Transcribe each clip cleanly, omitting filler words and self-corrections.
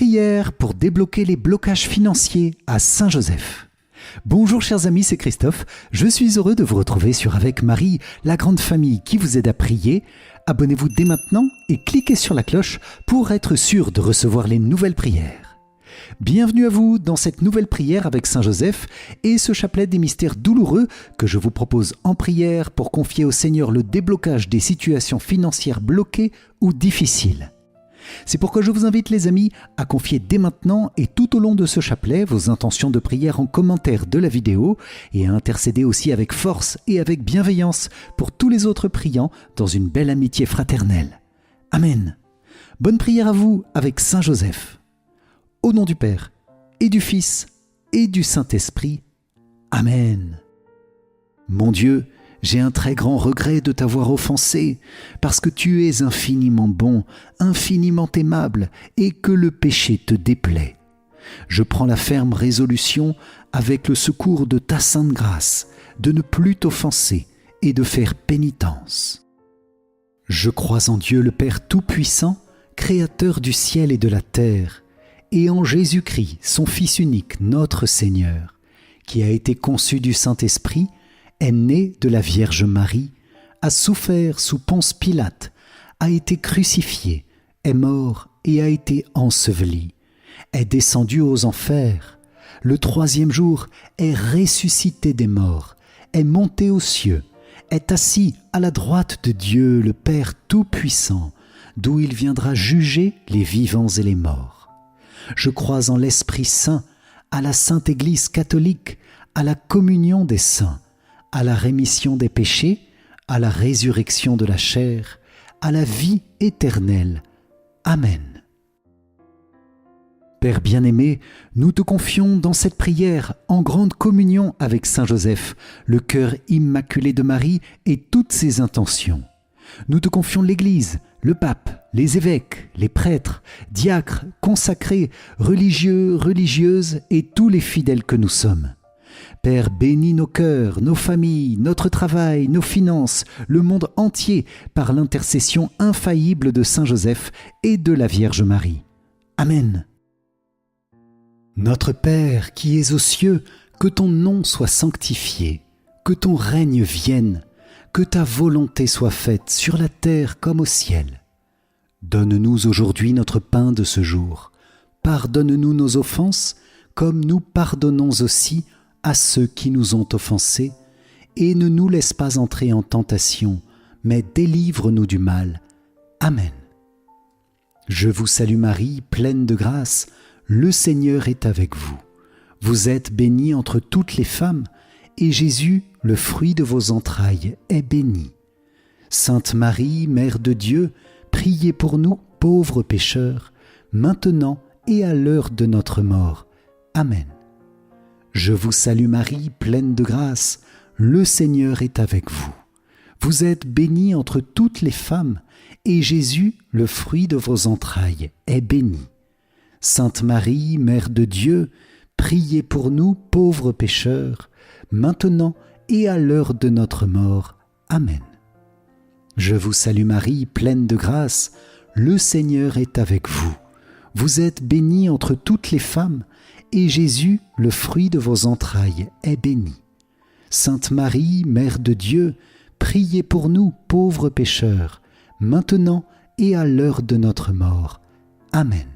Prière pour débloquer les blocages financiers à Saint-Joseph. Bonjour chers amis, c'est Christophe. Je suis heureux de vous retrouver sur Avec Marie, la grande famille qui vous aide à prier. Abonnez-vous dès maintenant et cliquez sur la cloche pour être sûr de recevoir les nouvelles prières. Bienvenue à vous dans cette nouvelle prière avec Saint-Joseph et ce chapelet des mystères douloureux que je vous propose en prière pour confier au Seigneur le déblocage des situations financières bloquées ou difficiles. C'est pourquoi je vous invite les amis à confier dès maintenant et tout au long de ce chapelet vos intentions de prière en commentaire de la vidéo et à intercéder aussi avec force et avec bienveillance pour tous les autres priants dans une belle amitié fraternelle. Amen. Bonne prière à vous avec Saint-Joseph. Au nom du Père et du Fils et du Saint-Esprit. Amen. Mon Dieu, j'ai un très grand regret de t'avoir offensé, parce que tu es infiniment bon, infiniment aimable, et que le péché te déplaît. Je prends la ferme résolution, avec le secours de ta sainte grâce, de ne plus t'offenser et de faire pénitence. Je crois en Dieu le Père Tout-Puissant, Créateur du ciel et de la terre, et en Jésus-Christ, son Fils unique, notre Seigneur, qui a été conçu du Saint-Esprit, est né de la Vierge Marie, a souffert sous Ponce Pilate, a été crucifié, est mort et a été enseveli, est descendu aux enfers, le troisième jour est ressuscité des morts, est monté aux cieux, est assis à la droite de Dieu le Père Tout-Puissant, d'où il viendra juger les vivants et les morts. Je crois en l'Esprit Saint, à la Sainte Église catholique, à la communion des saints, à la rémission des péchés, à la résurrection de la chair, à la vie éternelle. Amen. Père bien-aimé, nous te confions dans cette prière en grande communion avec Saint-Joseph, le cœur immaculé de Marie et toutes ses intentions. Nous te confions l'Église, le pape, les évêques, les prêtres, diacres, consacrés, religieux, religieuses et tous les fidèles que nous sommes. Père, bénis nos cœurs, nos familles, notre travail, nos finances, le monde entier par l'intercession infaillible de Saint-Joseph et de la Vierge Marie. Amen. Notre Père qui es aux cieux, que ton nom soit sanctifié, que ton règne vienne, que ta volonté soit faite sur la terre comme au ciel. Donne-nous aujourd'hui notre pain de ce jour. Pardonne-nous nos offenses, comme nous pardonnons aussi à ceux qui nous ont offensés, et ne nous laisse pas entrer en tentation, mais délivre-nous du mal. Amen. Je vous salue Marie, pleine de grâce, le Seigneur est avec vous. Vous êtes bénie entre toutes les femmes, et Jésus, le fruit de vos entrailles, est béni. Sainte Marie, Mère de Dieu, priez pour nous, pauvres pécheurs, maintenant et à l'heure de notre mort. Amen. Je vous salue Marie, pleine de grâce, le Seigneur est avec vous. Vous êtes bénie entre toutes les femmes, et Jésus, le fruit de vos entrailles, est béni. Sainte Marie, Mère de Dieu, priez pour nous, pauvres pécheurs, maintenant et à l'heure de notre mort. Amen. Je vous salue Marie, pleine de grâce, le Seigneur est avec vous. Vous êtes bénie entre toutes les femmes, et Jésus, le fruit de vos entrailles, est béni. Sainte Marie, Mère de Dieu, priez pour nous, pauvres pécheurs, maintenant et à l'heure de notre mort. Amen.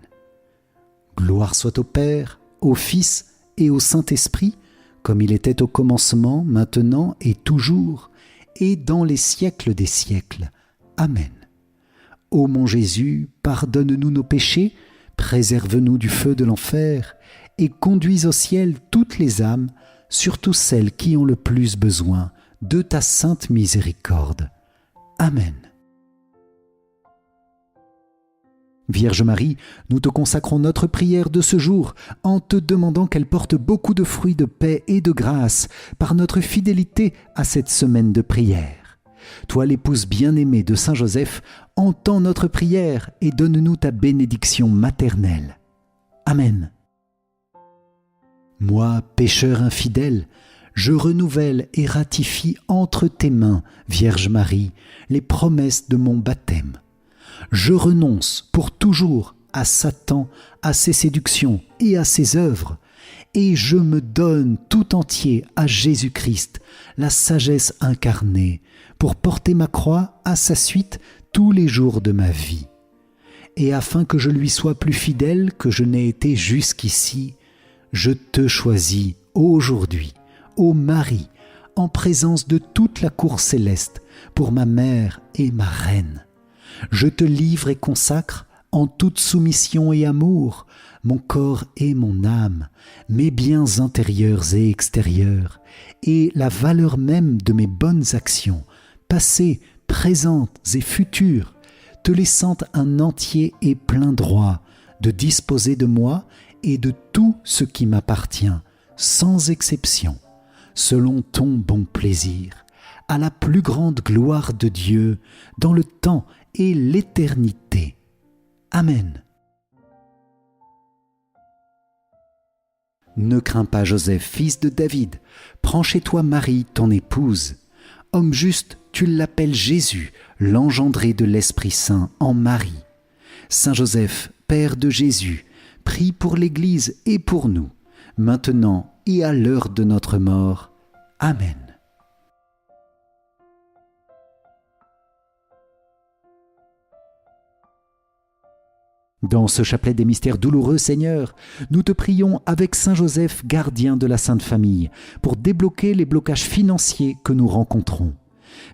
Gloire soit au Père, au Fils et au Saint-Esprit, comme il était au commencement, maintenant et toujours, et dans les siècles des siècles. Amen. Ô mon Jésus, pardonne-nous nos péchés, préserve-nous du feu de l'enfer, et conduis au ciel toutes les âmes, surtout celles qui ont le plus besoin de ta sainte miséricorde. Amen. Vierge Marie, nous te consacrons notre prière de ce jour en te demandant qu'elle porte beaucoup de fruits de paix et de grâce par notre fidélité à cette semaine de prière. Toi, l'épouse bien-aimée de Saint Joseph, entends notre prière et donne-nous ta bénédiction maternelle. Amen. Moi, pécheur infidèle, je renouvelle et ratifie entre tes mains, Vierge Marie, les promesses de mon baptême. Je renonce pour toujours à Satan, à ses séductions et à ses œuvres, et je me donne tout entier à Jésus-Christ, la sagesse incarnée, pour porter ma croix à sa suite tous les jours de ma vie. Et afin que je lui sois plus fidèle que je n'ai été jusqu'ici, je te choisis aujourd'hui, ô Marie, en présence de toute la cour céleste, pour ma mère et ma reine. Je te livre et consacre, en toute soumission et amour, mon corps et mon âme, mes biens intérieurs et extérieurs, et la valeur même de mes bonnes actions, passées, présentes et futures, te laissant un entier et plein droit de disposer de moi et de tout ce qui m'appartient, sans exception, selon ton bon plaisir, à la plus grande gloire de Dieu, dans le temps et l'éternité. Amen. Ne crains pas, Joseph, fils de David, prends chez toi Marie, ton épouse. Homme juste, tu l'appelles Jésus, l'engendré de l'Esprit Saint en Marie. Saint Joseph, Père de Jésus, prie pour l'Église et pour nous, maintenant et à l'heure de notre mort. Amen. Dans ce chapelet des mystères douloureux, Seigneur, nous te prions avec Saint Joseph, gardien de la Sainte Famille, pour débloquer les blocages financiers que nous rencontrons.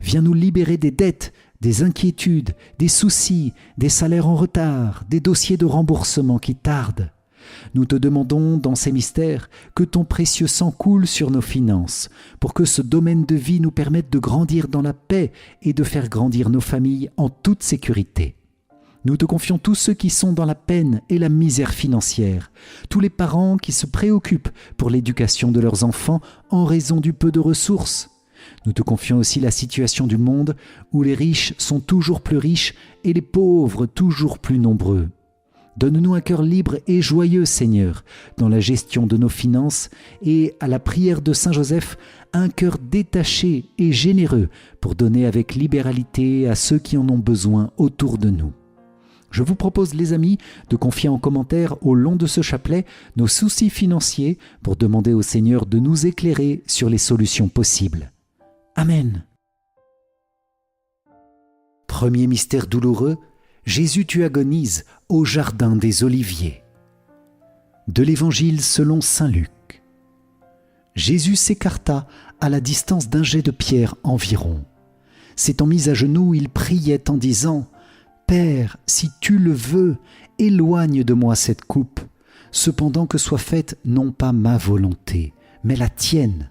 Viens nous libérer des dettes, des inquiétudes, des soucis, des salaires en retard, des dossiers de remboursement qui tardent. Nous te demandons dans ces mystères que ton précieux sang coule sur nos finances, pour que ce domaine de vie nous permette de grandir dans la paix et de faire grandir nos familles en toute sécurité. Nous te confions tous ceux qui sont dans la peine et la misère financière, tous les parents qui se préoccupent pour l'éducation de leurs enfants en raison du peu de ressources. Nous te confions aussi la situation du monde où les riches sont toujours plus riches et les pauvres toujours plus nombreux. Donne-nous un cœur libre et joyeux, Seigneur, dans la gestion de nos finances et, à la prière de Saint Joseph, un cœur détaché et généreux pour donner avec libéralité à ceux qui en ont besoin autour de nous. Je vous propose, les amis, de confier en commentaire au long de ce chapelet nos soucis financiers pour demander au Seigneur de nous éclairer sur les solutions possibles. Amen. Premier mystère douloureux, Jésus tu agonises au jardin des Oliviers. De l'Évangile selon saint Luc. Jésus s'écarta à la distance d'un jet de pierre environ. S'étant mis à genoux, il priait en disant « Père, si tu le veux, éloigne de moi cette coupe, cependant que soit faite non pas ma volonté, mais la tienne. »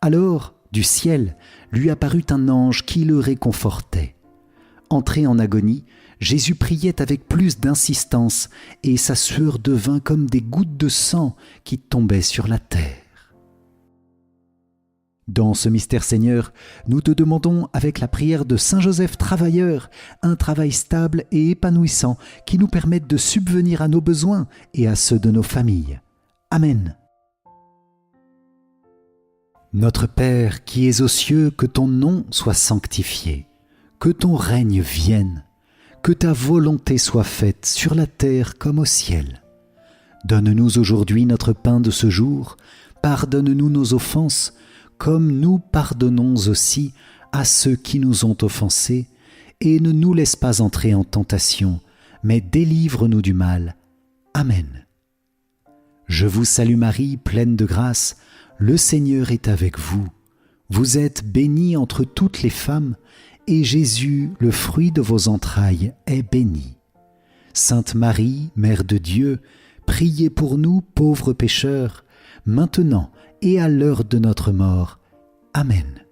Alors, du ciel, lui apparut un ange qui le réconfortait. Entré en agonie, Jésus priait avec plus d'insistance et sa sueur devint comme des gouttes de sang qui tombaient sur la terre. Dans ce mystère, Seigneur, nous te demandons avec la prière de Saint Joseph travailleur, un travail stable et épanouissant qui nous permette de subvenir à nos besoins et à ceux de nos familles. Amen. Notre Père qui es aux cieux, que ton nom soit sanctifié, que ton règne vienne, que ta volonté soit faite sur la terre comme au ciel. Donne-nous aujourd'hui notre pain de ce jour, pardonne-nous nos offenses, comme nous pardonnons aussi à ceux qui nous ont offensés, et ne nous laisse pas entrer en tentation, mais délivre-nous du mal. Amen. Je vous salue Marie, pleine de grâce, le Seigneur est avec vous. Vous êtes bénie entre toutes les femmes, et Jésus, le fruit de vos entrailles, est béni. Sainte Marie, Mère de Dieu, priez pour nous pauvres pécheurs, maintenant et à l'heure de notre mort. Amen.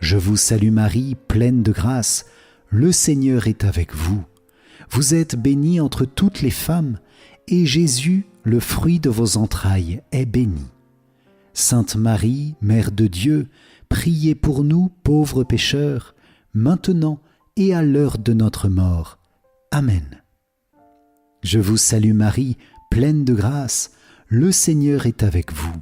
Je vous salue Marie, pleine de grâce, le Seigneur est avec vous. Vous êtes bénie entre toutes les femmes, et Jésus, le fruit de vos entrailles, est béni. Sainte Marie, Mère de Dieu, priez pour nous pauvres pécheurs, maintenant et à l'heure de notre mort. Amen. Je vous salue Marie, pleine de grâce, le Seigneur est avec vous.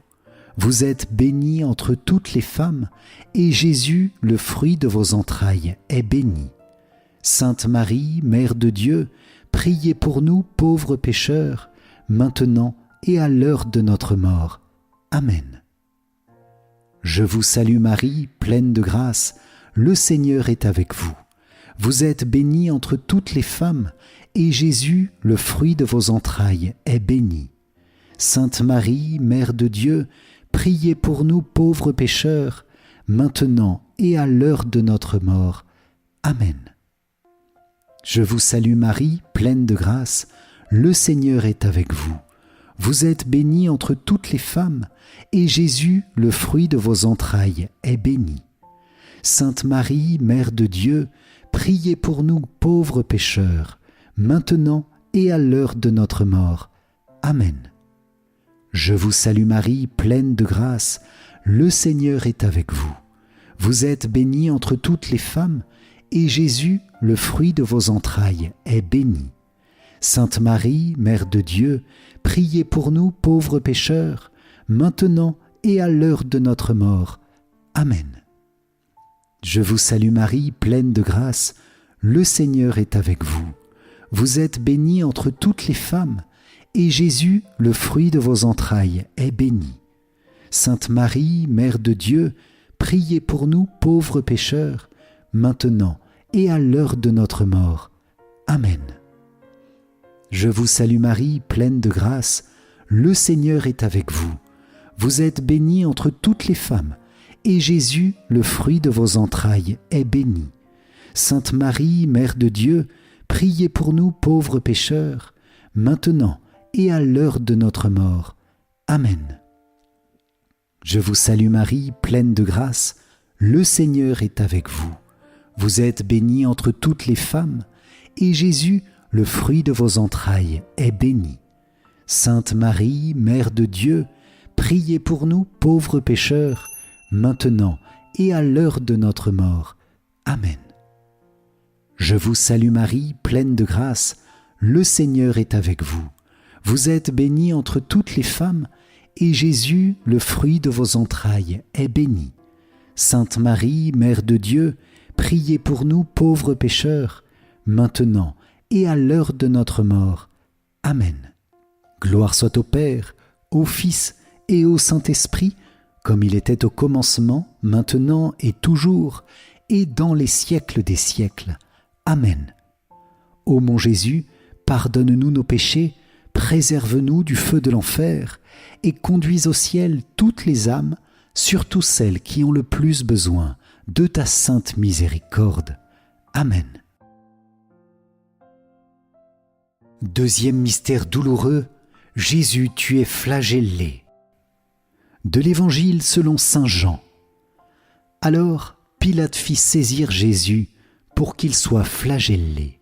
Vous êtes bénie entre toutes les femmes, et Jésus, le fruit de vos entrailles, est béni. Sainte Marie, Mère de Dieu, priez pour nous pauvres pécheurs, maintenant et à l'heure de notre mort. Amen. Je vous salue Marie, pleine de grâce, le Seigneur est avec vous. Vous êtes bénie entre toutes les femmes, et Jésus, le fruit de vos entrailles, est béni. Sainte Marie, Mère de Dieu, priez pour nous pauvres pécheurs, maintenant et à l'heure de notre mort. Amen. Je vous salue Marie, pleine de grâce, le Seigneur est avec vous. Vous êtes bénie entre toutes les femmes, et Jésus, le fruit de vos entrailles, est béni. Sainte Marie, Mère de Dieu, priez pour nous pauvres pécheurs, maintenant et à l'heure de notre mort. Amen. Je vous salue Marie, pleine de grâce, le Seigneur est avec vous. Vous êtes bénie entre toutes les femmes, et Jésus, le fruit de vos entrailles, est béni. Sainte Marie, Mère de Dieu, priez pour nous pauvres pécheurs, maintenant et à l'heure de notre mort. Amen. Je vous salue Marie, pleine de grâce, le Seigneur est avec vous. Vous êtes bénie entre toutes les femmes, et Jésus, le fruit de vos entrailles, est béni. Sainte Marie, Mère de Dieu, priez pour nous pauvres pécheurs, maintenant et à l'heure de notre mort. Amen. Je vous salue Marie, pleine de grâce, le Seigneur est avec vous. Vous êtes bénie entre toutes les femmes, et Jésus, le fruit de vos entrailles, est béni. Sainte Marie, Mère de Dieu, priez pour nous pauvres pécheurs, maintenant et à l'heure de notre mort. Amen. Je vous salue Marie, pleine de grâce, le Seigneur est avec vous. Vous êtes bénie entre toutes les femmes, et Jésus, le fruit de vos entrailles, est béni. Sainte Marie, Mère de Dieu, priez pour nous pauvres pécheurs, maintenant et à l'heure de notre mort. Amen. Je vous salue Marie, pleine de grâce, le Seigneur est avec vous. Vous êtes bénie entre toutes les femmes, et Jésus, le fruit de vos entrailles, est béni. Sainte Marie, Mère de Dieu, priez pour nous pauvres pécheurs, maintenant et à l'heure de notre mort. Amen. Gloire soit au Père, au Fils et au Saint-Esprit, comme il était au commencement, maintenant et toujours, et dans les siècles des siècles. Amen. Ô mon Jésus, pardonne-nous nos péchés, préserve-nous du feu de l'enfer, et conduis au ciel toutes les âmes, surtout celles qui ont le plus besoin de ta sainte miséricorde. Amen. Deuxième mystère douloureux, Jésus, tu es flagellé. De l'Évangile selon saint Jean. Alors Pilate fit saisir Jésus pour qu'il soit flagellé.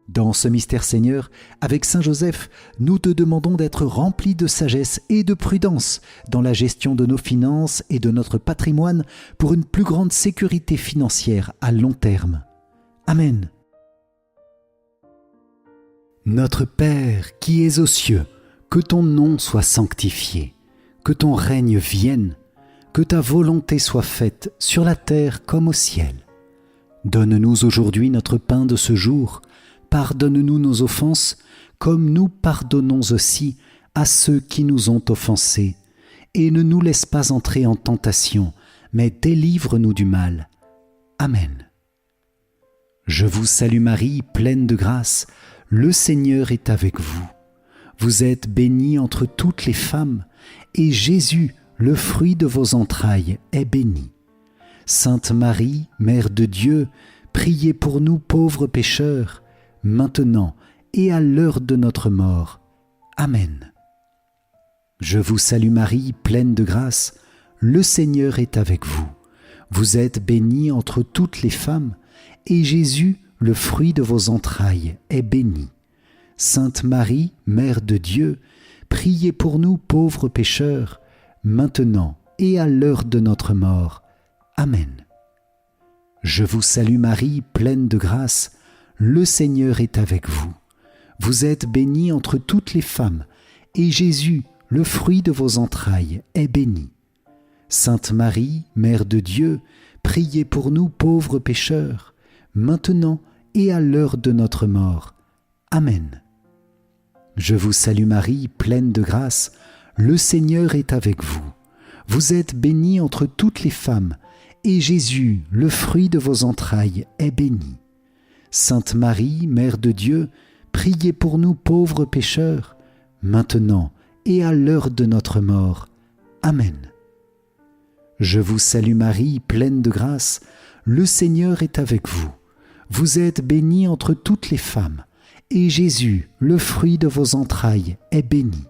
Dans ce mystère Seigneur, avec saint Joseph, nous te demandons d'être remplis de sagesse et de prudence dans la gestion de nos finances et de notre patrimoine pour une plus grande sécurité financière à long terme. Amen. Notre Père qui es aux cieux, que ton nom soit sanctifié, que ton règne vienne, que ta volonté soit faite sur la terre comme au ciel. Donne-nous aujourd'hui notre pain de ce jour. Pardonne-nous nos offenses, comme nous pardonnons aussi à ceux qui nous ont offensés. Et ne nous laisse pas entrer en tentation, mais délivre-nous du mal. Amen. Je vous salue Marie, pleine de grâce, le Seigneur est avec vous. Vous êtes bénie entre toutes les femmes, et Jésus, le fruit de vos entrailles, est béni. Sainte Marie, Mère de Dieu, priez pour nous pauvres pécheurs, maintenant et à l'heure de notre mort. Amen. Je vous salue Marie, pleine de grâce, le Seigneur est avec vous. Vous êtes bénie entre toutes les femmes, et Jésus, le fruit de vos entrailles, est béni. Sainte Marie, Mère de Dieu, priez pour nous pauvres pécheurs, maintenant et à l'heure de notre mort. Amen. Je vous salue Marie, pleine de grâce, le Seigneur est avec vous. Vous êtes bénie entre toutes les femmes, et Jésus, le fruit de vos entrailles, est béni. Sainte Marie, Mère de Dieu, priez pour nous pauvres pécheurs, maintenant et à l'heure de notre mort. Amen. Je vous salue Marie, pleine de grâce, le Seigneur est avec vous. Vous êtes bénie entre toutes les femmes, et Jésus, le fruit de vos entrailles, est béni. Sainte Marie, Mère de Dieu, priez pour nous pauvres pécheurs, maintenant et à l'heure de notre mort. Amen. Je vous salue Marie, pleine de grâce, le Seigneur est avec vous. Vous êtes bénie entre toutes les femmes, et Jésus, le fruit de vos entrailles, est béni.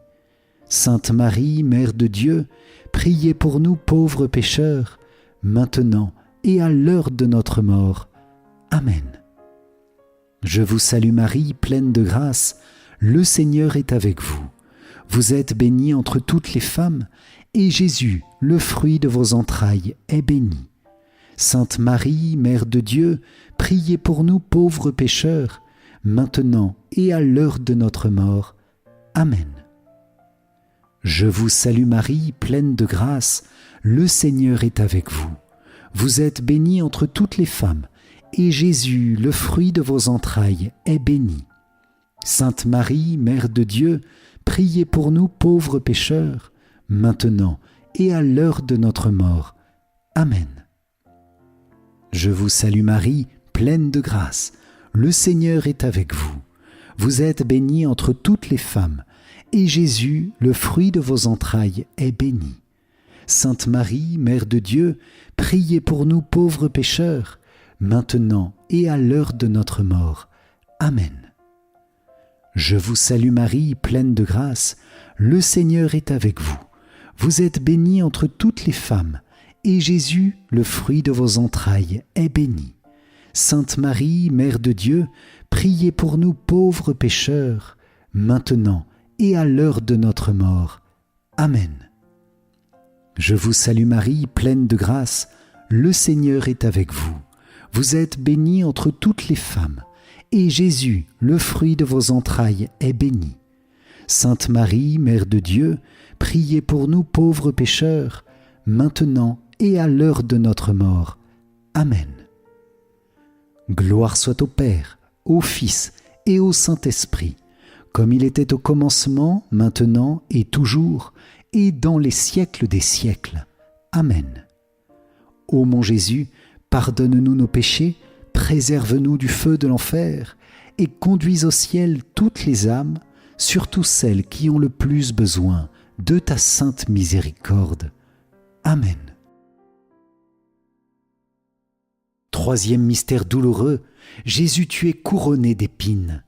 Sainte Marie, Mère de Dieu, priez pour nous pauvres pécheurs, maintenant et à l'heure de notre mort. Amen. Je vous salue Marie, pleine de grâce, le Seigneur est avec vous. Vous êtes bénie entre toutes les femmes, et Jésus, le fruit de vos entrailles, est béni. Sainte Marie, Mère de Dieu, priez pour nous pauvres pécheurs, maintenant et à l'heure de notre mort. Amen. Je vous salue Marie, pleine de grâce, le Seigneur est avec vous. Vous êtes bénie entre toutes les femmes, et Jésus, le fruit de vos entrailles, est béni. Sainte Marie, Mère de Dieu, priez pour nous pauvres pécheurs, maintenant et à l'heure de notre mort. Amen. Je vous salue Marie, pleine de grâce, le Seigneur est avec vous. Vous êtes bénie entre toutes les femmes, et Jésus, le fruit de vos entrailles, est béni. Sainte Marie, Mère de Dieu, priez pour nous pauvres pécheurs, maintenant et à l'heure de notre mort. Amen. Je vous salue Marie, pleine de grâce, le Seigneur est avec vous. Vous êtes bénie entre toutes les femmes, et Jésus, le fruit de vos entrailles, est béni. Sainte Marie, Mère de Dieu, priez pour nous pauvres pécheurs, maintenant et à l'heure de notre mort. Amen. Je vous salue Marie, pleine de grâce, le Seigneur est avec vous. Vous êtes bénie entre toutes les femmes, et Jésus, le fruit de vos entrailles, est béni. Sainte Marie, Mère de Dieu, priez pour nous pauvres pécheurs, maintenant et à l'heure de notre mort. Amen. Gloire soit au Père, au Fils et au Saint-Esprit, comme il était au commencement, maintenant et toujours, et dans les siècles des siècles. Amen. Ô mon Jésus, pardonne-nous nos péchés, préserve-nous du feu de l'enfer, et conduis au ciel toutes les âmes, surtout celles qui ont le plus besoin de ta sainte miséricorde. Amen. Troisième mystère douloureux, Jésus tu es couronné d'épines.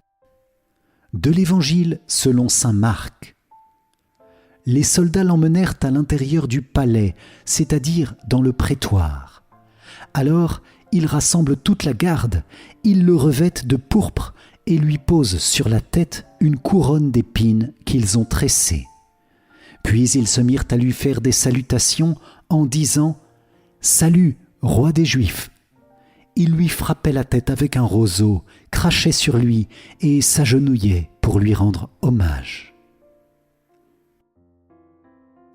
De l'Évangile selon saint Marc. Les soldats l'emmenèrent à l'intérieur du palais, c'est-à-dire dans le prétoire. Alors, ils rassemblent toute la garde, ils le revêtent de pourpre et lui posent sur la tête une couronne d'épines qu'ils ont tressée. Puis ils se mirent à lui faire des salutations en disant « Salut, roi des Juifs !» Ils lui frappaient la tête avec un roseau, crachaient sur lui et s'agenouillaient pour lui rendre hommage.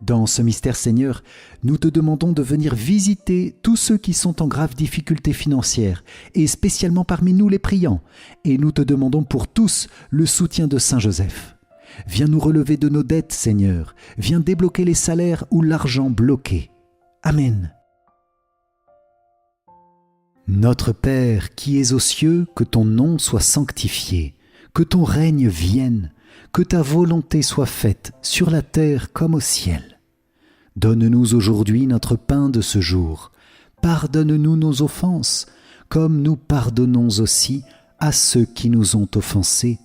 Dans ce mystère, Seigneur, nous te demandons de venir visiter tous ceux qui sont en grave difficulté financière, et spécialement parmi nous les priants, et nous te demandons pour tous le soutien de Saint Joseph. Viens nous relever de nos dettes, Seigneur, viens débloquer les salaires ou l'argent bloqué. Amen. Notre Père qui es aux cieux, que ton nom soit sanctifié, que ton règne vienne, que ta volonté soit faite sur la terre comme au ciel. Donne-nous aujourd'hui notre pain de ce jour. Pardonne-nous nos offenses, comme nous pardonnons aussi à ceux qui nous ont offensés.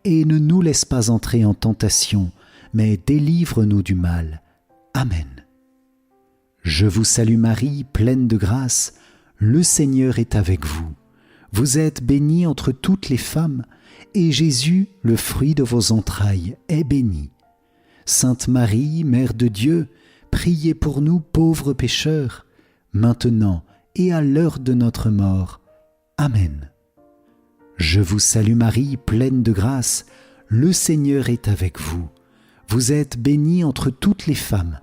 Et ne nous laisse pas entrer en tentation, mais délivre-nous du mal. Amen. Je vous salue Marie, pleine de grâce, le Seigneur est avec vous. Vous êtes bénie entre toutes les femmes, et Jésus, le fruit de vos entrailles, est béni. Sainte Marie, Mère de Dieu, priez pour nous pauvres pécheurs, maintenant et à l'heure de notre mort. Amen. Je vous salue Marie, pleine de grâce, le Seigneur est avec vous. Vous êtes bénie entre toutes les femmes,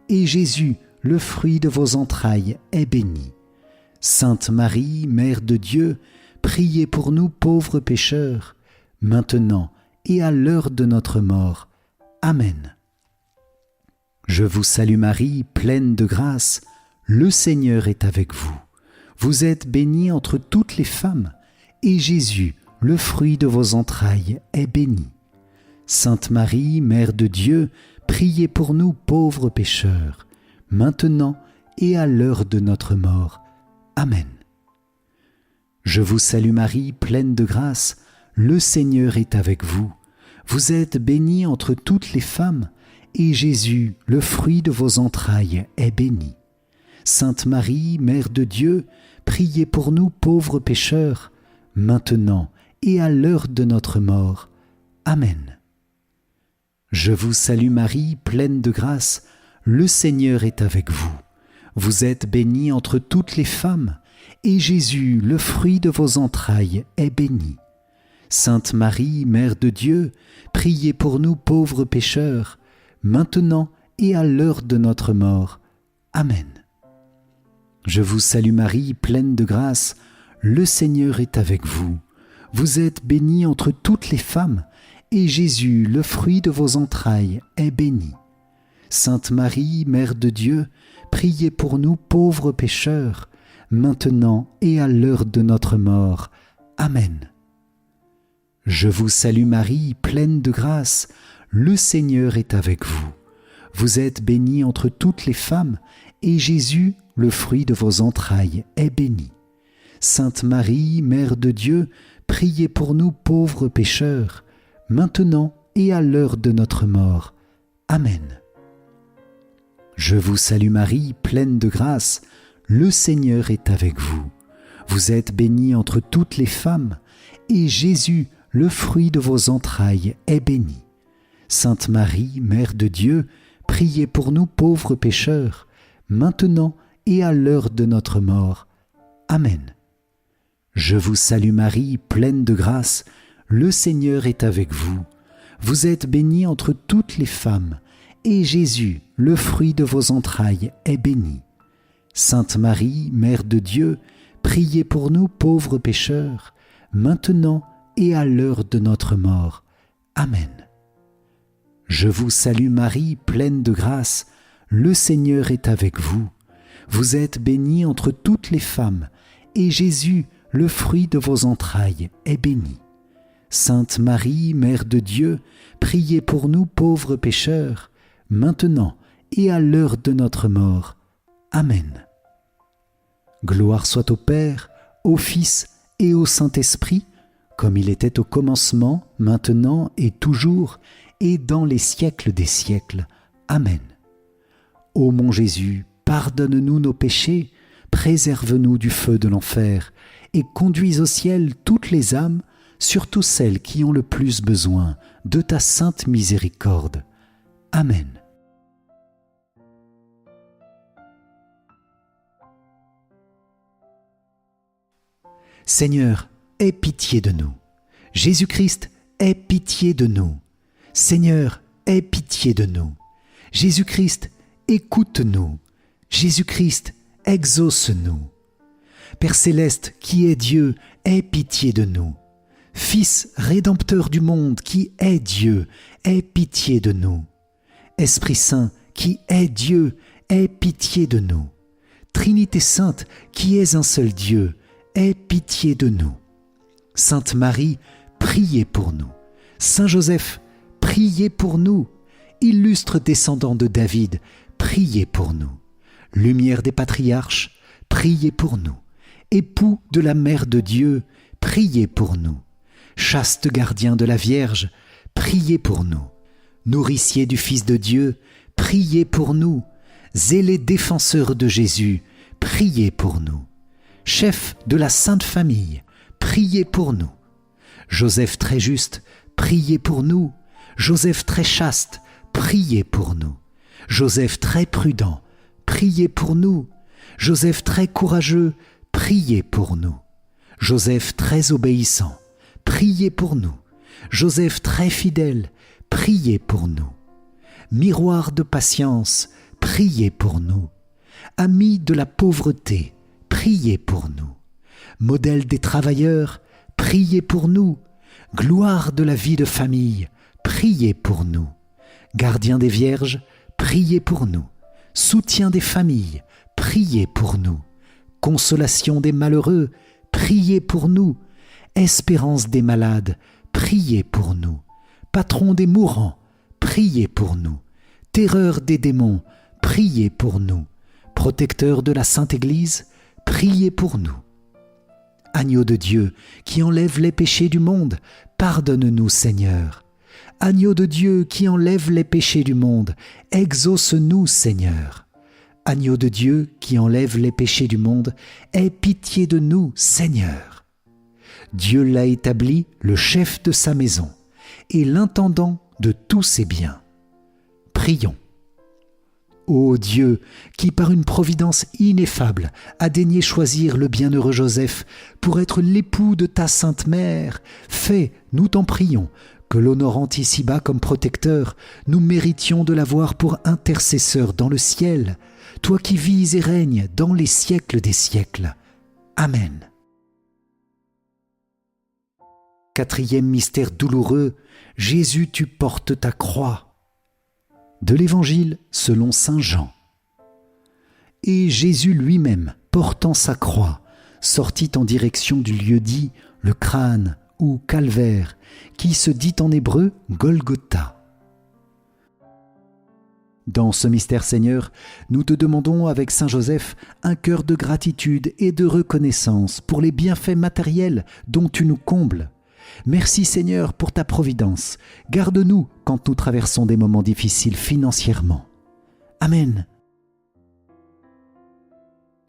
et Jésus, le fruit de vos entrailles, est béni. Sainte Marie, Mère de Dieu, priez pour nous pauvres pécheurs, maintenant et à l'heure de notre mort. Amen. Je vous salue Marie, pleine de grâce, le Seigneur est avec vous. Vous êtes bénie entre toutes les femmes, et Jésus, le fruit de vos entrailles, est béni. Sainte Marie, Mère de Dieu, priez pour nous pauvres pécheurs, maintenant et à l'heure de notre mort. Amen. Je vous salue Marie, pleine de grâce, le Seigneur est avec vous. Vous êtes bénie entre toutes les femmes, et Jésus, le fruit de vos entrailles, est béni. Sainte Marie, Mère de Dieu, priez pour nous pauvres pécheurs, maintenant et à l'heure de notre mort. Amen. Je vous salue Marie, pleine de grâce, le Seigneur est avec vous. Vous êtes bénie entre toutes les femmes, et Jésus, le fruit de vos entrailles, est béni. Sainte Marie, Mère de Dieu, priez pour nous pauvres pécheurs, maintenant et à l'heure de notre mort. Amen. Je vous salue Marie, pleine de grâce, le Seigneur est avec vous. Vous êtes bénie entre toutes les femmes, et Jésus, le fruit de vos entrailles, est béni. Sainte Marie, Mère de Dieu, priez pour nous pauvres pécheurs, maintenant et à l'heure de notre mort. Amen. Je vous salue Marie, pleine de grâce, le Seigneur est avec vous. Vous êtes bénie entre toutes les femmes, et Jésus, le fruit de vos entrailles, est béni. Sainte Marie, Mère de Dieu, priez pour nous pauvres pécheurs, maintenant et à l'heure de notre mort. Amen. Je vous salue Marie, pleine de grâce, le Seigneur est avec vous. Vous êtes bénie entre toutes les femmes, et Jésus, le fruit de vos entrailles, est béni. Sainte Marie, Mère de Dieu, priez pour nous pauvres pécheurs, maintenant et à l'heure de notre mort. Amen. Je vous salue Marie, pleine de grâce, le Seigneur est avec vous. Vous êtes bénie entre toutes les femmes, et Jésus, le fruit de vos entrailles, est béni. Sainte Marie, Mère de Dieu, priez pour nous pauvres pécheurs, maintenant et à l'heure de notre mort. Amen. Je vous salue Marie, pleine de grâce, le Seigneur est avec vous. Vous êtes bénie entre toutes les femmes, et Jésus, le fruit de vos entrailles, est béni. Sainte Marie, Mère de Dieu, priez pour nous pauvres pécheurs, maintenant et à l'heure de notre mort. Amen. Gloire soit au Père, au Fils et au Saint-Esprit, comme il était au commencement, maintenant et toujours, et dans les siècles des siècles. Amen. Ô mon Jésus, pardonne-nous nos péchés, préserve-nous du feu de l'enfer, et conduis au ciel toutes les âmes, surtout celles qui ont le plus besoin de ta sainte miséricorde. Amen. Seigneur, aie pitié de nous. Jésus-Christ, aie pitié de nous. Seigneur, aie pitié de nous. Jésus-Christ, écoute-nous. Jésus-Christ, exauce-nous. Père céleste, qui est Dieu, aie pitié de nous. Fils rédempteur du monde, qui est Dieu, aie pitié de nous. Esprit Saint, qui est Dieu, aie pitié de nous. Trinité Sainte, qui est un seul Dieu, aie pitié de nous. Sainte Marie, priez pour nous. Saint Joseph, priez pour nous. Illustre descendant de David, priez pour nous. Lumière des patriarches, priez pour nous. Époux de la Mère de Dieu, priez pour nous. Chaste gardien de la Vierge, priez pour nous. Nourricier du Fils de Dieu, priez pour nous. Zélé défenseur de Jésus, priez pour nous. Chef de la Sainte Famille, priez pour nous. Joseph très juste, priez pour nous. Joseph très chaste, priez pour nous. Joseph très prudent, priez pour nous. Joseph très courageux, priez pour nous. Joseph très obéissant, priez pour nous. Joseph très fidèle, priez pour nous. Miroir de patience, priez pour nous. Ami de la pauvreté, priez pour nous. Modèle des travailleurs, priez pour nous. Gloire de la vie de famille, priez pour nous. Gardien des vierges, priez pour nous. Soutien des familles, priez pour nous. Consolation des malheureux, priez pour nous. Espérance des malades, priez pour nous. Patron des mourants, priez pour nous. Terreur des démons, priez pour nous. Protecteur de la Sainte Église, priez pour nous. Agneau de Dieu, qui enlève les péchés du monde, pardonne-nous, Seigneur. Agneau de Dieu, qui enlève les péchés du monde, exauce-nous, Seigneur. Agneau de Dieu, qui enlève les péchés du monde, aie pitié de nous, Seigneur. Dieu l'a établi le chef de sa maison et l'intendant de tous ses biens. Prions. Ô Dieu, qui par une providence ineffable a daigné choisir le bienheureux Joseph pour être l'époux de ta sainte mère, fais, nous t'en prions, que l'honorant ici-bas comme protecteur, nous méritions de l'avoir pour intercesseur dans le ciel, toi qui vis et règnes dans les siècles des siècles. Amen. Quatrième mystère douloureux, Jésus, tu portes ta croix. De l'Évangile selon saint Jean. Et Jésus lui-même, portant sa croix, sortit en direction du lieu dit le crâne ou calvaire, qui se dit en hébreu Golgotha. Dans ce mystère, Seigneur, nous te demandons avec saint Joseph un cœur de gratitude et de reconnaissance pour les bienfaits matériels dont tu nous combles. Merci Seigneur pour ta providence. Garde-nous quand nous traversons des moments difficiles financièrement. Amen.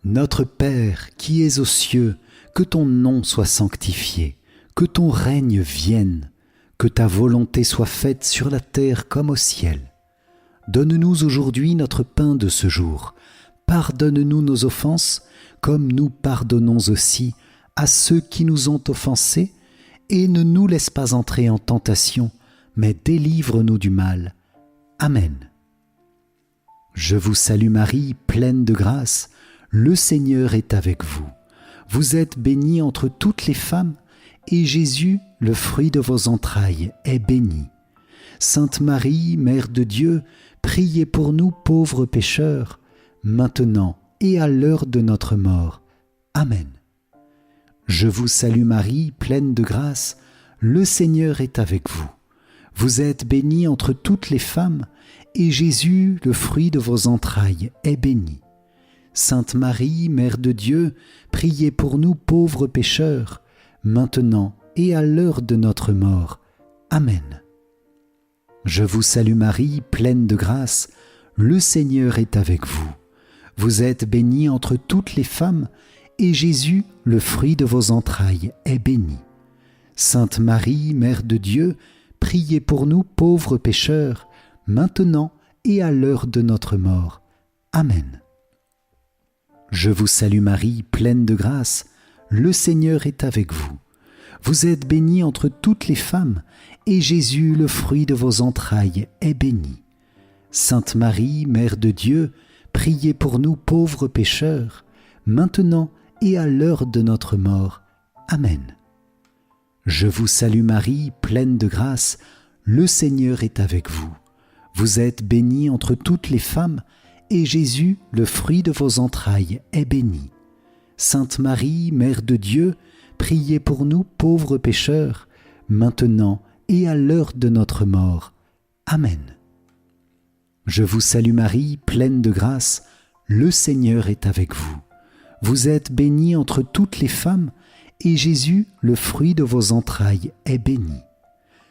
Notre Père qui es aux cieux, que ton nom soit sanctifié, que ton règne vienne, que ta volonté soit faite sur la terre comme au ciel. Donne-nous aujourd'hui notre pain de ce jour. Pardonne-nous nos offenses, comme nous pardonnons aussi à ceux qui nous ont offensés, et ne nous laisse pas entrer en tentation, mais délivre-nous du mal. Amen. Je vous salue Marie, pleine de grâce, le Seigneur est avec vous. Vous êtes bénie entre toutes les femmes, et Jésus, le fruit de vos entrailles, est béni. Sainte Marie, Mère de Dieu, priez pour nous pauvres pécheurs, maintenant et à l'heure de notre mort. Amen. Je vous salue Marie, pleine de grâce, le Seigneur est avec vous. Vous êtes bénie entre toutes les femmes, et Jésus, le fruit de vos entrailles, est béni. Sainte Marie, Mère de Dieu, priez pour nous pauvres pécheurs, maintenant et à l'heure de notre mort. Amen. Je vous salue Marie, pleine de grâce, le Seigneur est avec vous. Vous êtes bénie entre toutes les femmes, et Jésus, le fruit de vos entrailles, est béni. Sainte Marie, Mère de Dieu, priez pour nous pauvres pécheurs, maintenant et à l'heure de notre mort. Amen. Je vous salue Marie, pleine de grâce, le Seigneur est avec vous. Vous êtes bénie entre toutes les femmes, et Jésus, le fruit de vos entrailles, est béni. Sainte Marie, Mère de Dieu, priez pour nous pauvres pécheurs, maintenant et à l'heure de notre mort. Amen. Je vous salue Marie, pleine de grâce, le Seigneur est avec vous. Vous êtes bénie entre toutes les femmes, et Jésus, le fruit de vos entrailles, est béni. Sainte Marie, Mère de Dieu, priez pour nous pauvres pécheurs, maintenant et à l'heure de notre mort. Amen. Je vous salue Marie, pleine de grâce, le Seigneur est avec vous. Vous êtes bénie entre toutes les femmes, et Jésus, le fruit de vos entrailles, est béni.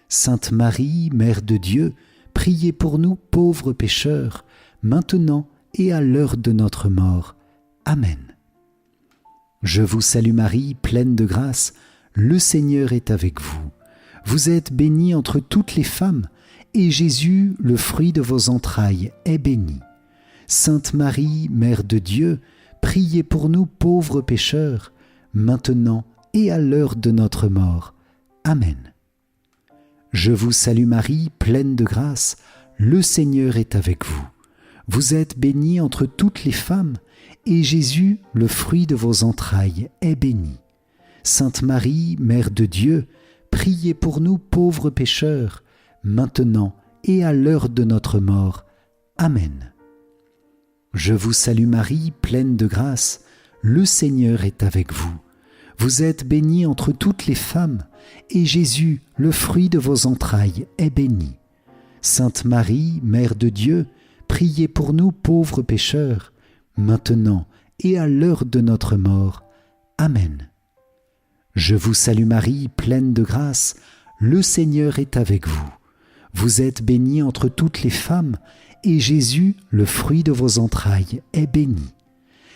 Sainte Marie, Mère de Dieu, priez pour nous pauvres pécheurs, maintenant et à l'heure de notre mort. Amen. Je vous salue Marie, pleine de grâce, le Seigneur est avec vous. Vous êtes bénie entre toutes les femmes, et Jésus, le fruit de vos entrailles, est béni. Sainte Marie, Mère de Dieu, priez pour nous pauvres pécheurs, maintenant et à l'heure de notre mort. Amen. Je vous salue Marie, pleine de grâce, le Seigneur est avec vous. Vous êtes bénie entre toutes les femmes, et Jésus, le fruit de vos entrailles, est béni. Sainte Marie, Mère de Dieu, priez pour nous pauvres pécheurs, maintenant et à l'heure de notre mort. Amen. Je vous salue Marie, pleine de grâce, le Seigneur est avec vous. Vous êtes bénie entre toutes les femmes, et Jésus, le fruit de vos entrailles, est béni. Sainte Marie, Mère de Dieu, priez pour nous pauvres pécheurs, maintenant et à l'heure de notre mort. Amen. Je vous salue Marie, pleine de grâce, le Seigneur est avec vous. Vous êtes bénie entre toutes les femmes, et Jésus, le fruit de vos entrailles, est béni.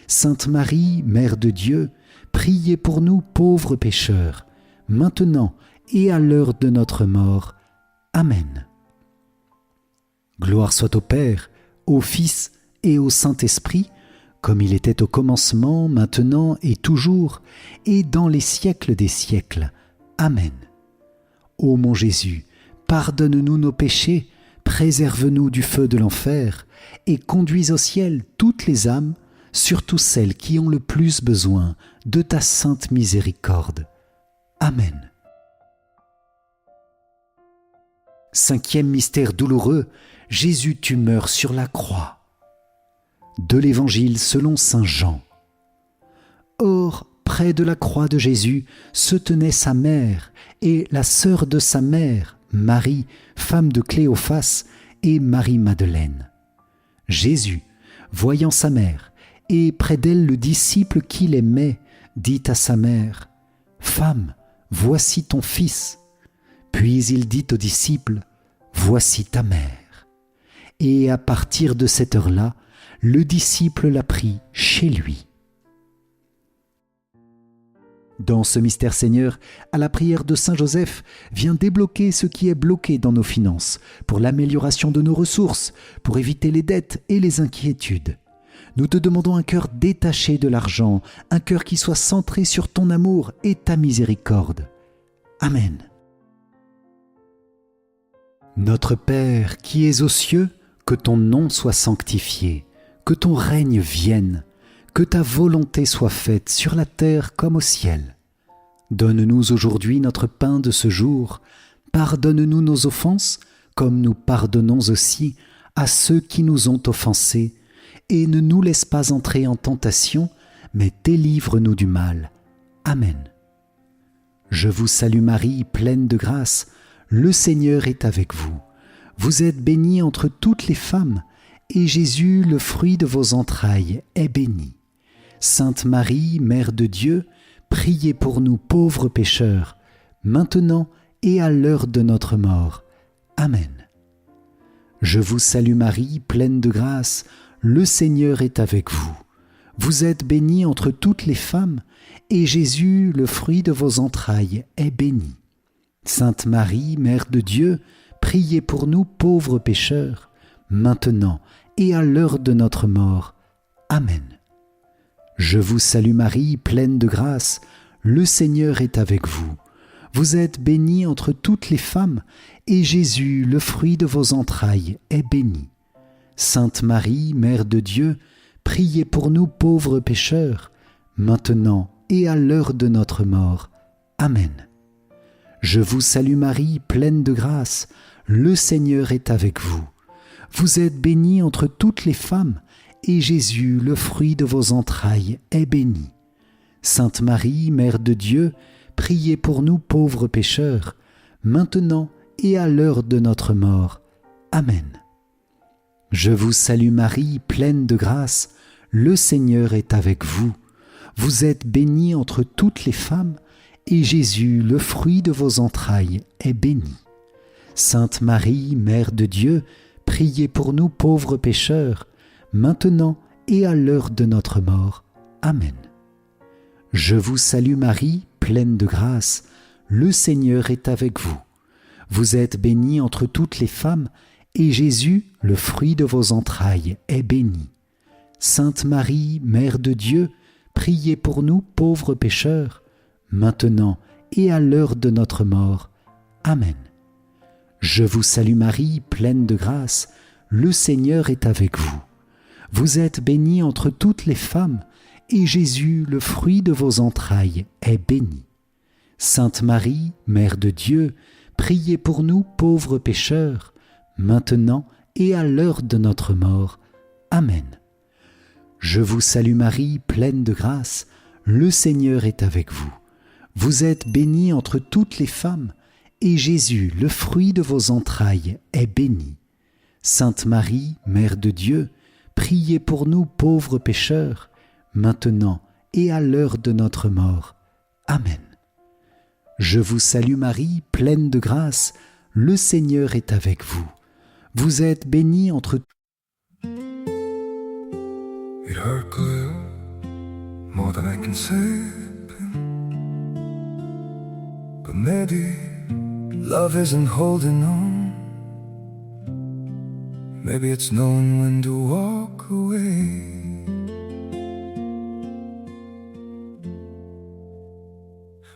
Sainte Marie, Mère de Dieu, priez pour nous pauvres pécheurs, maintenant et à l'heure de notre mort. Amen. Gloire soit au Père, au Fils et au Saint-Esprit, comme il était au commencement, maintenant et toujours, et dans les siècles des siècles. Amen. Ô mon Jésus, pardonne-nous nos péchés, préserve-nous du feu de l'enfer, et conduis au ciel toutes les âmes, surtout celles qui ont le plus besoin de ta sainte miséricorde. Amen. Cinquième mystère douloureux, Jésus, tu meurs sur la croix. De l'Évangile selon saint Jean. Or, près de la croix de Jésus se tenait sa mère et la sœur de sa mère, Marie, femme de Cléophas, et Marie-Madeleine. Jésus, voyant sa mère, et près d'elle le disciple qu'il aimait, dit à sa mère, « Femme, voici ton fils. » Puis il dit au disciple, « Voici ta mère. » Et à partir de cette heure-là, le disciple l'a pris chez lui. Dans ce mystère Seigneur, à la prière de Saint Joseph, viens débloquer ce qui est bloqué dans nos finances, pour l'amélioration de nos ressources, pour éviter les dettes et les inquiétudes. Nous te demandons un cœur détaché de l'argent, un cœur qui soit centré sur ton amour et ta miséricorde. Amen. Notre Père qui es aux cieux, que ton nom soit sanctifié, que ton règne vienne, que ta volonté soit faite sur la terre comme au ciel. Donne-nous aujourd'hui notre pain de ce jour. Pardonne-nous nos offenses, comme nous pardonnons aussi à ceux qui nous ont offensés. Et ne nous laisse pas entrer en tentation, mais délivre-nous du mal. Amen. Je vous salue Marie, pleine de grâce, le Seigneur est avec vous. Vous êtes bénie entre toutes les femmes, et Jésus, le fruit de vos entrailles, est béni. Sainte Marie, Mère de Dieu, priez pour nous pauvres pécheurs, maintenant et à l'heure de notre mort. Amen. Je vous salue Marie, pleine de grâce, le Seigneur est avec vous. Vous êtes bénie entre toutes les femmes, et Jésus, le fruit de vos entrailles, est béni. Sainte Marie, Mère de Dieu, priez pour nous pauvres pécheurs, maintenant et à l'heure de notre mort. Amen. Je vous salue Marie, pleine de grâce, le Seigneur est avec vous. Vous êtes bénie entre toutes les femmes, et Jésus, le fruit de vos entrailles, est béni. Sainte Marie, Mère de Dieu, priez pour nous pauvres pécheurs, maintenant et à l'heure de notre mort. Amen. Je vous salue Marie, pleine de grâce, le Seigneur est avec vous. Vous êtes bénie entre toutes les femmes, et Jésus, le fruit de vos entrailles, est béni. Sainte Marie, Mère de Dieu, priez pour nous pauvres pécheurs, maintenant et à l'heure de notre mort. Amen. Je vous salue Marie, pleine de grâce, le Seigneur est avec vous. Vous êtes bénie entre toutes les femmes, et Jésus, le fruit de vos entrailles, est béni. Sainte Marie, Mère de Dieu, priez pour nous pauvres pécheurs, maintenant et à l'heure de notre mort. Amen. Je vous salue Marie, pleine de grâce, le Seigneur est avec vous. Vous êtes bénie entre toutes les femmes, et Jésus, le fruit de vos entrailles, est béni. Sainte Marie, Mère de Dieu, priez pour nous pauvres pécheurs, maintenant et à l'heure de notre mort. Amen. Je vous salue Marie, pleine de grâce, le Seigneur est avec vous. Vous êtes bénie entre toutes les femmes, et Jésus, le fruit de vos entrailles, est béni. Sainte Marie, Mère de Dieu, priez pour nous pauvres pécheurs, maintenant et à l'heure de notre mort. Amen. Je vous salue Marie, pleine de grâce, le Seigneur est avec vous. Vous êtes bénie entre toutes les femmes, et Jésus, le fruit de vos entrailles, est béni. Sainte Marie, Mère de Dieu, priez pour nous pauvres pécheurs, maintenant et à l'heure de notre mort. Amen. Je vous salue Marie, pleine de grâce, le Seigneur est avec vous. Vous êtes bénie entre It hurt good, more than I can say. But maybe love isn't holding on. Maybe it's knowing when to walk away.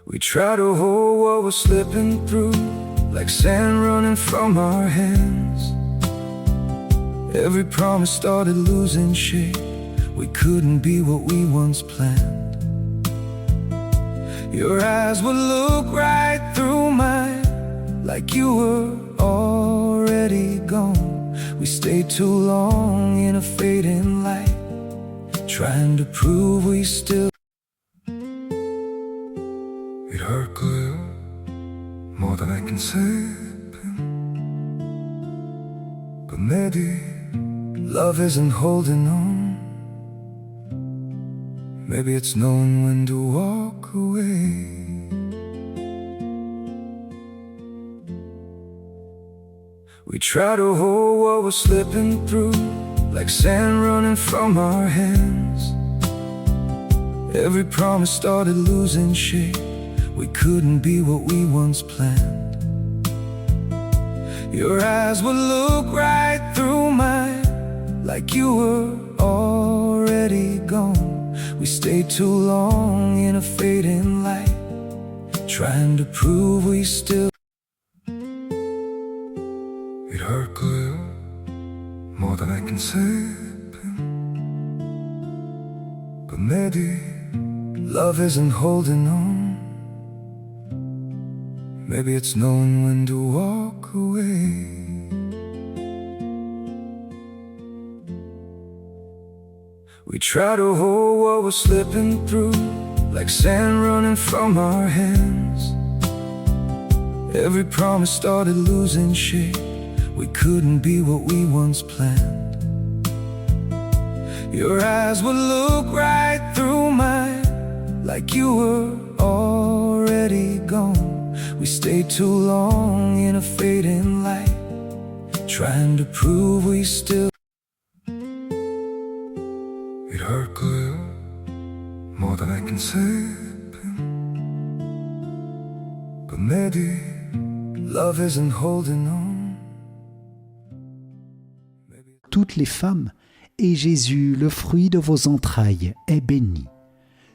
We try to hold what we're slipping through, like sand running from our hands. Every promise started losing shape. We couldn't be what we once planned. Your eyes would look right through mine, like you were already gone. We stayed too long in a fading light, trying to prove we still. It hurt good, more than I can say. But maybe love isn't holding on. Maybe it's knowing when to walk away. We try to hold what we're slipping through, like sand running from our hands. Every promise started losing shape. We couldn't be what we once planned. Your eyes would look right through mine, like you were already gone. We stayed too long in a fading light, trying to prove we still. It hurt good, more than I can say. But maybe love isn't holding on. Maybe it's knowing when to walk away. We try to hold what we're slipping through, like sand running from our hands. Every promise started losing shape. We couldn't be what we once planned. Your eyes would look right through mine, like you were already gone. We stayed too long in a fading light, trying to prove we still. It hurt good, more than I can say. But maybe love isn't holding on. toutes les femmes, et Jésus, le fruit de vos entrailles, est béni.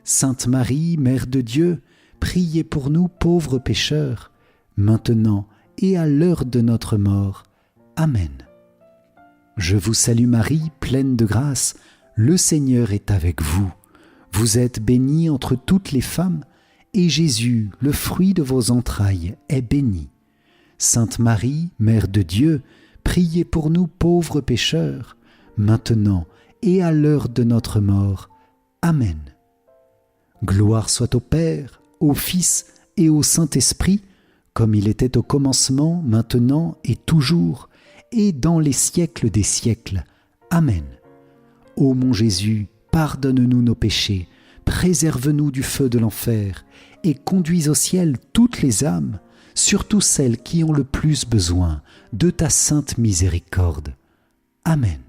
Sainte Marie, Mère de Dieu, priez pour nous pauvres pécheurs, maintenant et à l'heure de notre mort. Amen. Je vous salue Marie, pleine de grâce, le Seigneur est avec vous. Vous êtes bénie entre toutes les femmes, et Jésus, le fruit de vos entrailles, est béni. Sainte Marie, Mère de Dieu, priez pour nous pauvres pécheurs, maintenant et à l'heure de notre mort. Amen. Gloire soit au Père, au Fils et au Saint-Esprit, comme il était au commencement, maintenant et toujours, et dans les siècles des siècles. Amen. Ô mon Jésus, pardonne-nous nos péchés, préserve-nous du feu de l'enfer, et conduis au ciel toutes les âmes, surtout celles qui ont le plus besoin de ta sainte miséricorde. Amen.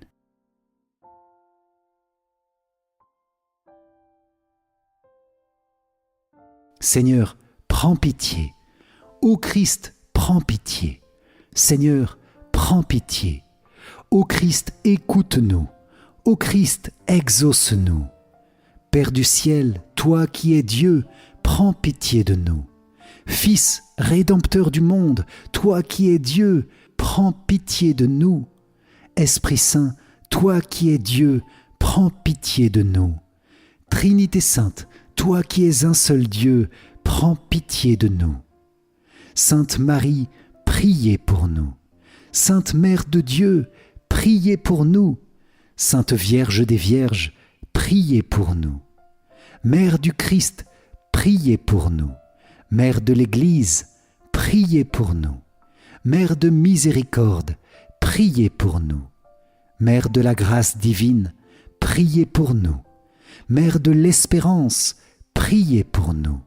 Seigneur, prends pitié. Ô Christ, prends pitié. Seigneur, prends pitié. Ô Christ, écoute-nous. Ô Christ, exauce-nous. Père du ciel, toi qui es Dieu, prends pitié de nous. Fils, Rédempteur du monde, toi qui es Dieu, prends pitié de nous. Esprit Saint, toi qui es Dieu, prends pitié de nous. Trinité Sainte, toi qui es un seul Dieu, prends prends pitié de nous. Sainte Marie, priez pour nous. Sainte Mère de Dieu, priez pour nous. Sainte Vierge des Vierges, priez pour nous. Mère du Christ, priez pour nous. Mère de l'Église, priez pour nous. Mère de miséricorde, priez pour nous. Mère de la grâce divine, priez pour nous. Mère de l'espérance, priez pour nous.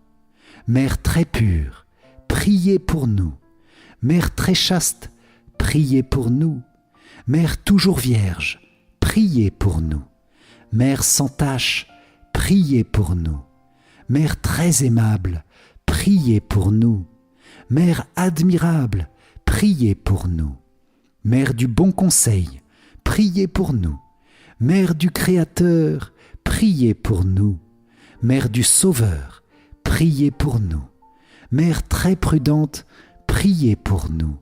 Mère très pure, priez pour nous. Mère très chaste, priez pour nous. Mère toujours vierge, priez pour nous. Mère sans tache, priez pour nous. Mère très aimable, priez pour nous. Mère admirable, priez pour nous. Mère du bon conseil, priez pour nous. Mère du Créateur, priez pour nous. Mère du Sauveur, priez pour nous. Mère très prudente, priez pour nous.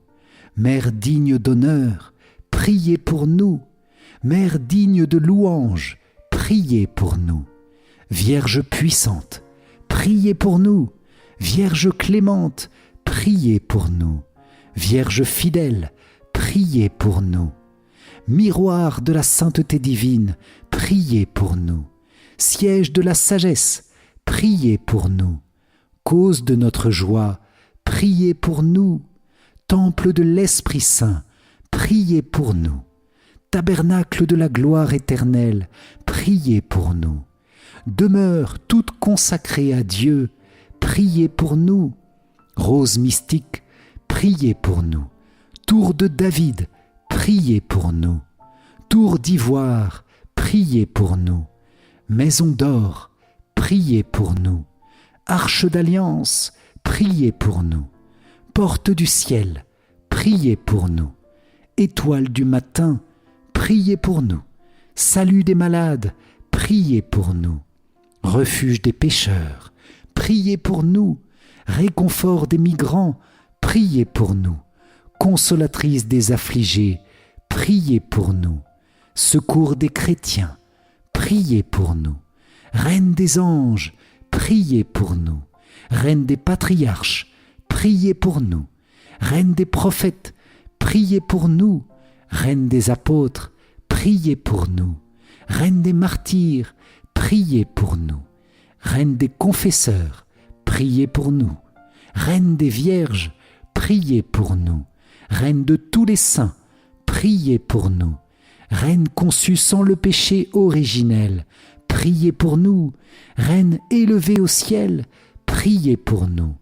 Mère digne d'honneur, priez pour nous. Mère digne de louange, priez pour nous. Vierge puissante, priez pour nous. Vierge clémente, priez pour nous. Vierge fidèle, priez pour nous. Miroir de la sainteté divine, priez pour nous. Siège de la sagesse, priez pour nous. Cause de notre joie, priez pour nous. Temple de l'Esprit Saint, priez pour nous. Tabernacle de la gloire éternelle, priez pour nous. Demeure toute consacrée à Dieu, priez pour nous. Rose mystique, priez pour nous. Tour de David, priez pour nous. Tour d'ivoire, priez pour nous. Maison d'or, priez pour nous. Arche d'alliance, priez pour nous. Porte du ciel, priez pour nous. Étoile du matin, priez pour nous. Salut des malades, priez pour nous. Refuge des pécheurs, priez pour nous. Réconfort des migrants, priez pour nous. Consolatrice des affligés, priez pour nous. Secours des chrétiens, priez pour nous. Reine des anges, priez pour nous. Reine des patriarches, priez pour nous. Reine des prophètes, priez pour nous. Reine des apôtres, priez pour nous. Reine des martyrs, priez pour nous. Reine des confesseurs, priez pour nous. Reine des vierges, priez pour nous. Reine de tous les saints, priez pour nous. Reine conçue sans le péché originel, priez pour nous. Reine élevée au ciel, priez pour nous.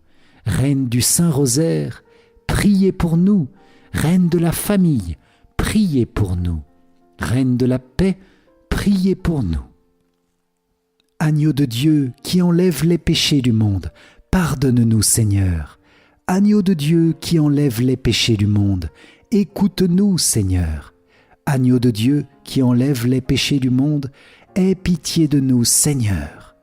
Reine du Saint-Rosaire, priez pour nous. Reine de la famille, priez pour nous. Reine de la paix, priez pour nous. Agneau de Dieu qui enlève les péchés du monde, pardonne-nous Seigneur. Agneau de Dieu qui enlève les péchés du monde, écoute-nous Seigneur. Agneau de Dieu qui enlève les péchés du monde, aie pitié de nous Seigneur.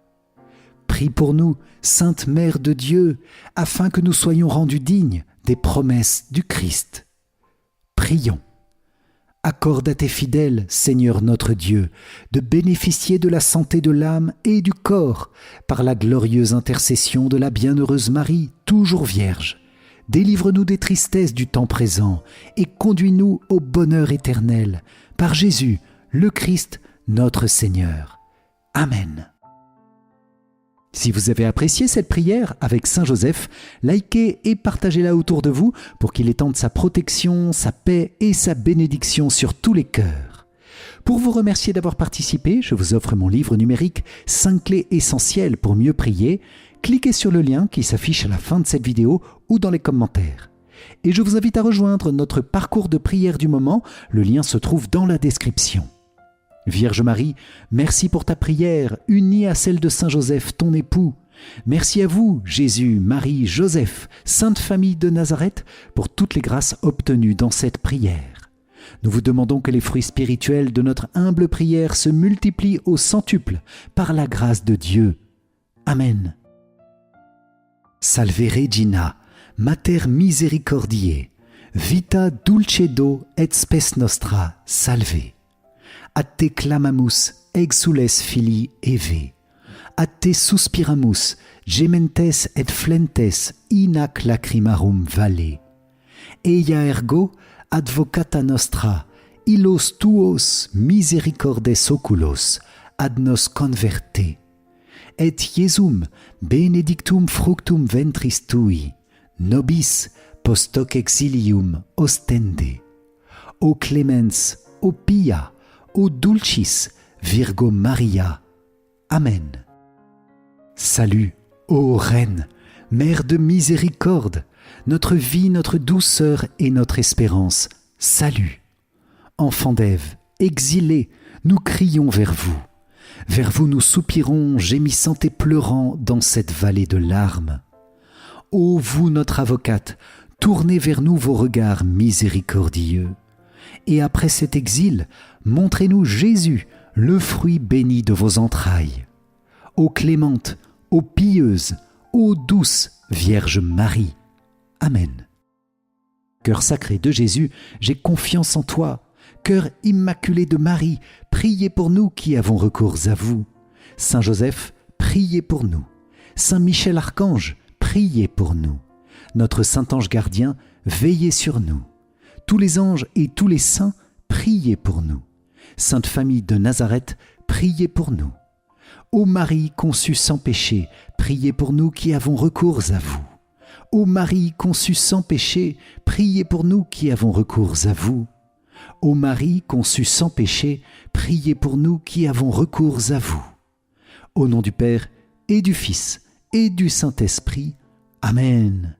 Prie pour nous, Sainte Mère de Dieu, afin que nous soyons rendus dignes des promesses du Christ. Prions. Accorde à tes fidèles, Seigneur notre Dieu, de bénéficier de la santé de l'âme et du corps par la glorieuse intercession de la bienheureuse Marie, toujours Vierge. Délivre-nous des tristesses du temps présent et conduis-nous au bonheur éternel, par Jésus, le Christ, notre Seigneur. Amen. Si vous avez apprécié cette prière avec Saint Joseph, likez et partagez-la autour de vous pour qu'il étende sa protection, sa paix et sa bénédiction sur tous les cœurs. Pour vous remercier d'avoir participé, je vous offre mon livre numérique 5 clés essentielles pour mieux prier. Cliquez sur le lien qui s'affiche à la fin de cette vidéo ou dans les commentaires. Et je vous invite à rejoindre notre parcours de prière du moment, le lien se trouve dans la description. Vierge Marie, merci pour ta prière, unie à celle de Saint Joseph, ton époux. Merci à vous, Jésus, Marie, Joseph, Sainte Famille de Nazareth, pour toutes les grâces obtenues dans cette prière. Nous vous demandons que les fruits spirituels de notre humble prière se multiplient au centuple par la grâce de Dieu. Amen. Salve Regina, Mater misericordiae, vita dulcedo et spes nostra, salve. A te clamamus, exules filii Eve. ad te suspiramus, gementes et flentes in ac lacrimarum valle. Eia ergo advocata nostra, illos tuos misericordes oculos, ad nos converte. Et Iesum benedictum fructum ventris tui, nobis post hoc exilium ostende. O clemens, o pia, o dulcis, Virgo Maria. Amen. Salut, ô Reine, Mère de miséricorde, notre vie, notre douceur et notre espérance. Salut. Enfants d'Ève, exilés, nous crions vers vous. Vers vous nous soupirons, gémissant et pleurant dans cette vallée de larmes. Ô vous, notre avocate, tournez vers nous vos regards miséricordieux. Et après cet exil, montrez-nous Jésus, le fruit béni de vos entrailles. Ô clémente, ô pieuse, ô douce Vierge Marie. Amen. Cœur sacré de Jésus, j'ai confiance en toi. Cœur immaculé de Marie, priez pour nous qui avons recours à vous. Saint Joseph, priez pour nous. Saint Michel Archange, priez pour nous. Notre Saint Ange gardien, veillez sur nous. Tous les anges et tous les saints, priez pour nous. Sainte Famille de Nazareth, priez pour nous. Ô Marie conçue sans péché, priez pour nous qui avons recours à vous. Ô Marie conçue sans péché, priez pour nous qui avons recours à vous. Ô Marie conçue sans péché, priez pour nous qui avons recours à vous. Au nom du Père et du Fils et du Saint-Esprit. Amen.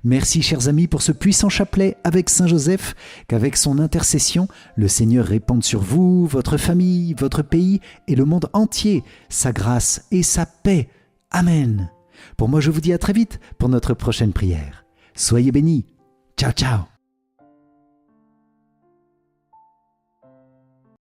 Merci chers amis pour ce puissant chapelet avec Saint Joseph, qu'avec son intercession, le Seigneur répande sur vous, votre famille, votre pays et le monde entier sa grâce et sa paix. Amen. Pour moi je vous dis à très vite pour notre prochaine prière. Soyez bénis. Ciao ciao.